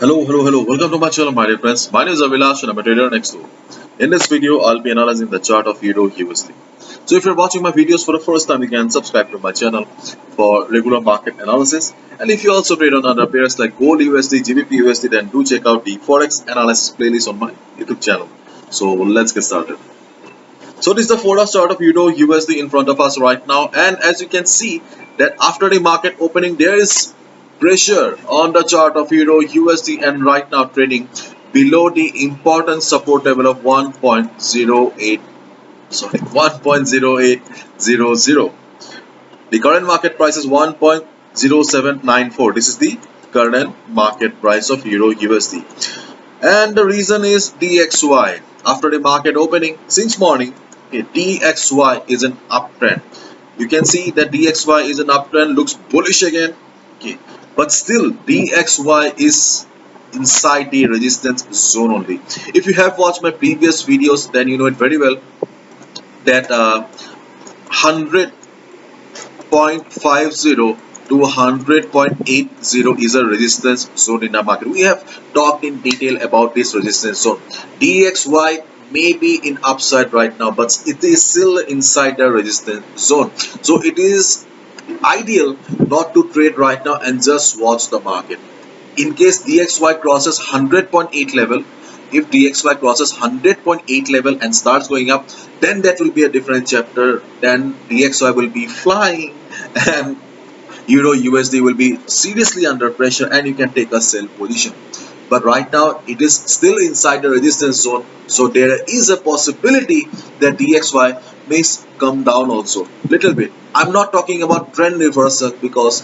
Hello. Welcome to my channel, my dear friends. My name is Avilash and I'm a trader next door. In this video, I'll be analyzing the chart of EUR USD. So if you're watching my videos for the first time, you can subscribe to my channel for regular market analysis. And if you also trade on other pairs like Gold USD, GBP USD, then do check out the forex analysis playlist on my YouTube channel. So let's get started. So this is the forecast chart of EUR USD in front of us right now, and as you can see that after the market opening there is pressure on the chart of EUR USD and right now trading below the important support level of 1.0800. The current market price is 1.0794. This is the current market price of EUR USD. And the reason is DXY. After the market opening since morning, DXY is an uptrend. You can see that DXY is an uptrend, looks bullish again. Okay, but still DXY is inside the resistance zone only. If you have watched my previous videos, then you know it very well that 100.50 to 100.80 is a resistance zone in the market. We have talked in detail about this resistance zone. DXY may be in upside right now, but it is still inside the resistance zone. So it is ideal not to trade right now and just watch the market. In case DXY crosses 100.8 level, if DXY crosses 100.8 level and starts going up, then that will be a different chapter. Then DXY will be flying and EUR USD will be seriously under pressure and you can take a sell position. But right now it is still inside the resistance zone, so there is a possibility that DXY may come down also little bit. I'm not talking about trend reversal because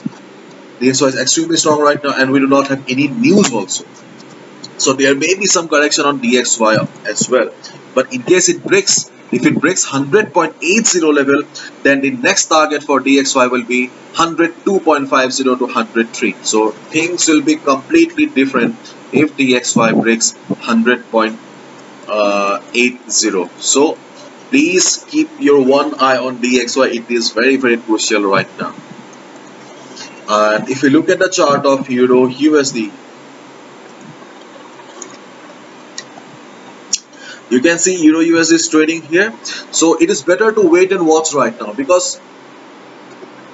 DXY is extremely strong right now and we do not have any news also. So there may be some correction on DXY as well. But in case it breaks, if it breaks 100.80 level, then the next target for DXY will be 102.50 to 103. So things will be completely different if DXY breaks 100.80. So please keep your one eye on DXY. It is very crucial right now. And if you look at the chart of EUR USD, you can see EUR USD is trading here. So it is better to wait and watch right now because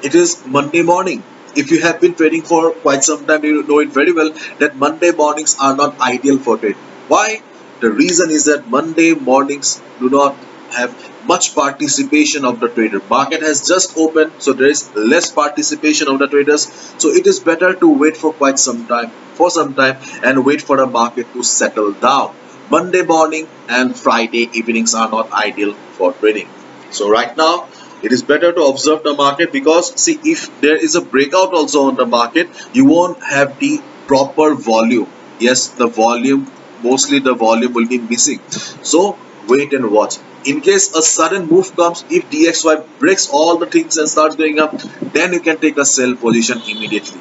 it is Monday morning. If you have been trading for quite some time, you know it very well that Monday mornings are not ideal for trade. Why? The reason is that Monday mornings do not have much participation of the trader. Market has just opened, so there is less participation of the traders. So it is better to wait for quite some time, and wait for the market to settle down. Monday morning and Friday evenings are not ideal for trading. So right now it is better to observe the market because see, if there is a breakout also on the market, you won't have the proper volume. Yes, the volume, mostly the volume will be missing. So wait and watch. In case a sudden move comes, if DXY breaks all the things and starts going up, then you can take a sell position immediately.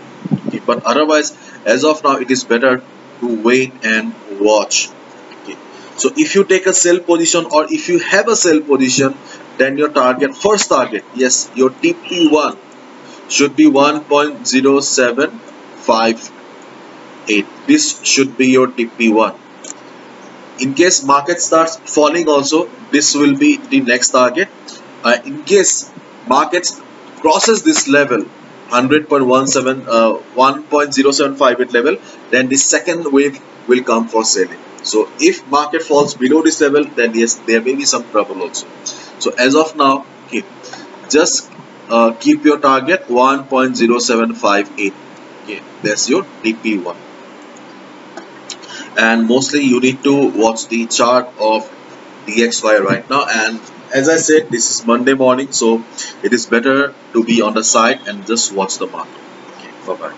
Okay, but otherwise, as of now, it is better to wait and watch. Okay. So if you take a sell position or if you have a sell position, then your first target, yes, your TP1 should be 1.0758. This should be your TP1. In case market starts falling also, this will be the next target. In case markets crosses this level 1.0758 level, then the second wave will come for selling. So if market falls below this level, then yes, there may be some trouble also. So as of now, okay, just keep your target 1.0758. Okay, that's your TP1. And mostly you need to watch the chart of DXY right now. And as I said, this is Monday morning, so it is better to be on the side and just watch the market. Okay, bye bye.